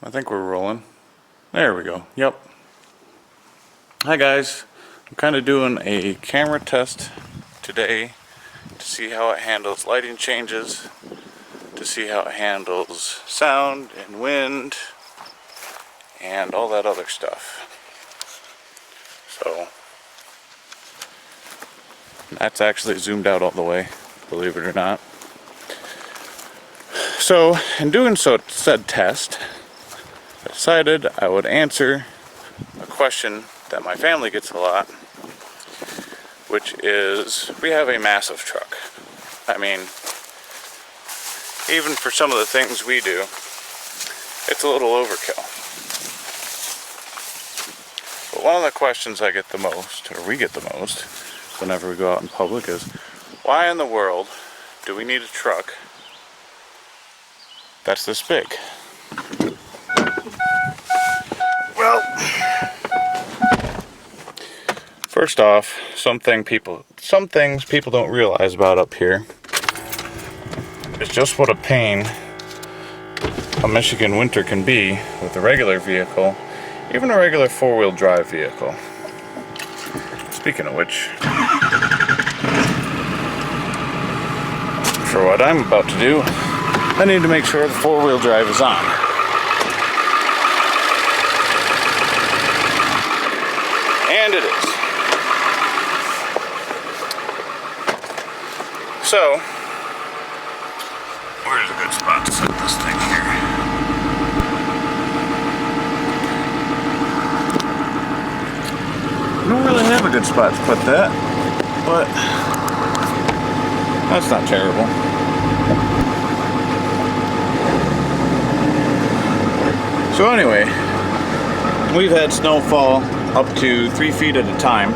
I think we're rolling. There we go. Yep. Hi guys. I'm kind of doing a camera test today to see how it handles lighting changes, to see how it handles sound and wind and all that other stuff. So that's actually zoomed out all the way, believe it or not. So in doing said test, I decided I would answer a question that my family gets a lot, which is, we have a massive truck. I mean, even for some of the things we do, it's a little overkill. But one of the questions I get the most, or we get the most, whenever we go out in public is, why in the world do we need a truck that's this big? Well, first off, some things people don't realize about up here is just what a pain a Michigan winter can be with a regular vehicle, even a regular four-wheel drive vehicle. Speaking of which, for what I'm about to do, I need to make sure the four-wheel drive is on. And it is. So, where's a good spot to set this thing here? I don't really have a good spot to put that, but that's not terrible. So anyway, we've had snowfall up to 3 feet at a time.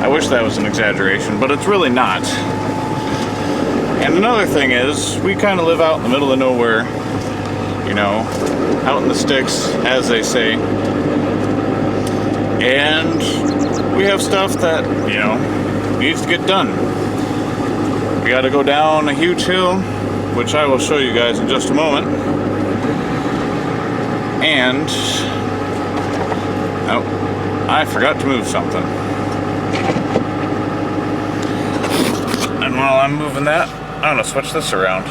I wish that was an exaggeration, but it's really not. And another thing is, we kind of live out in the middle of nowhere, you know, out in the sticks, as they say. And we have stuff that, you know, needs to get done. We got to go down a huge hill, which I will show you guys in just a moment. And I forgot to move something. And while I'm moving that, I'm gonna switch this around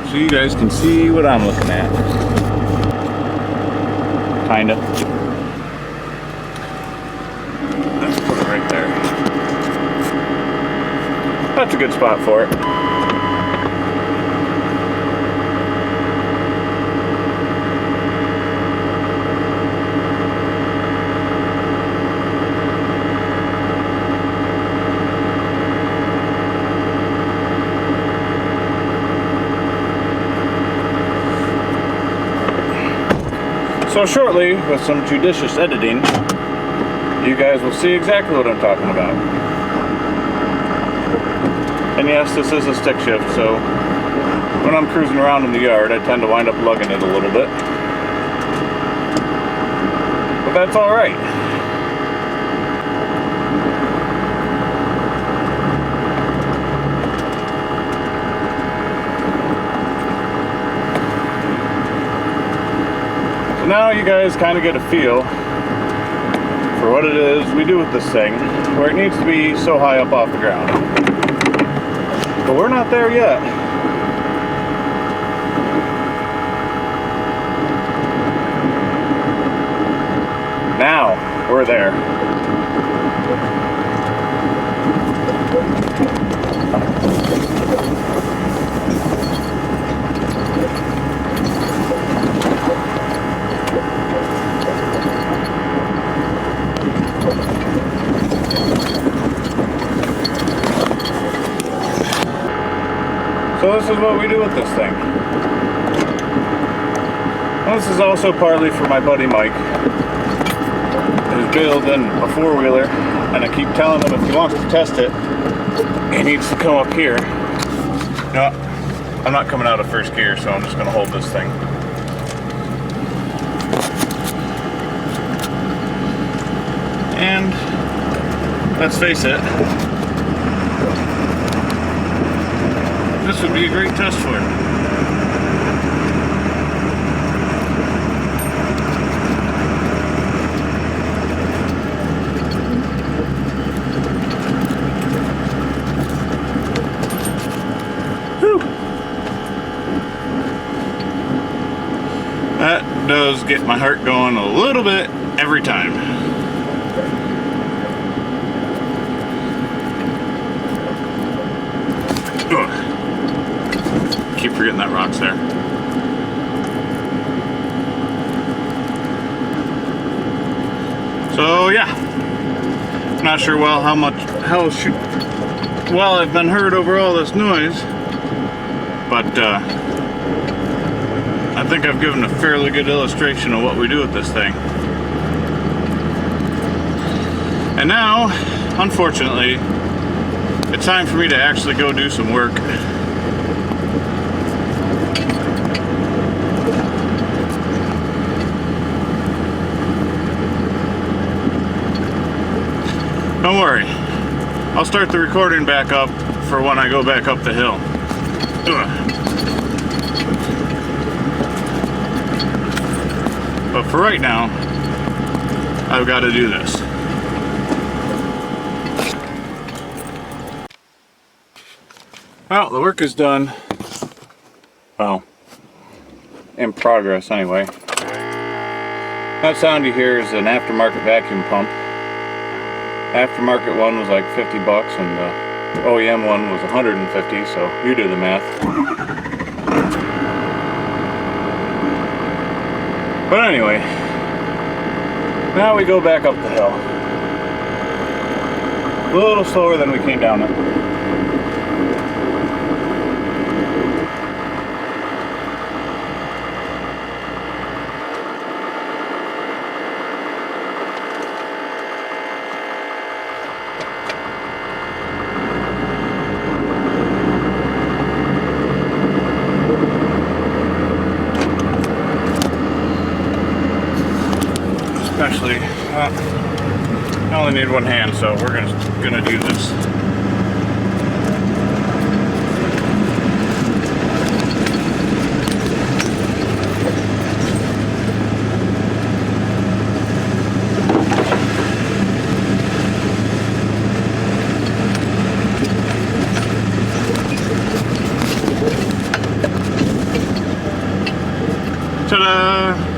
so you guys can see what I'm looking at. Kinda. Let's put it right there. That's a good spot for it. So shortly, with some judicious editing, you guys will see exactly what I'm talking about. And yes, this is a stick shift, so when I'm cruising around in the yard, I tend to wind up lugging it a little bit. But that's alright. Now you guys kind of get a feel for what it is we do with this thing, where it needs to be so high up off the ground. But we're not there yet. Now we're there. So this is what we do with this thing. And this is also partly for my buddy Mike, who's building a four-wheeler, and I keep telling him if he wants to test it, he needs to come up here. No, I'm not coming out of first gear, so I'm just going to hold this thing. And let's face it, this would be a great test for it. That does get my heart going a little bit every time. Ugh. Keep forgetting that rock's there. So yeah, not sure well how well I've been heard over all this noise, but I think I've given a fairly good illustration of what we do with this thing. And now, unfortunately, it's time for me to actually go do some work. Don't worry, I'll start the recording back up for when I go back up the hill. Ugh. But for right now, I've got to do this. Well, the work is done. Well, in progress anyway. That sound you hear is an aftermarket vacuum pump. Aftermarket one was like 50 bucks and the OEM one was 150, so you do the math. But anyway, now we go back up the hill. A little slower than we came down it. Especially, I only need one hand, so we're gonna do this. Ta-da!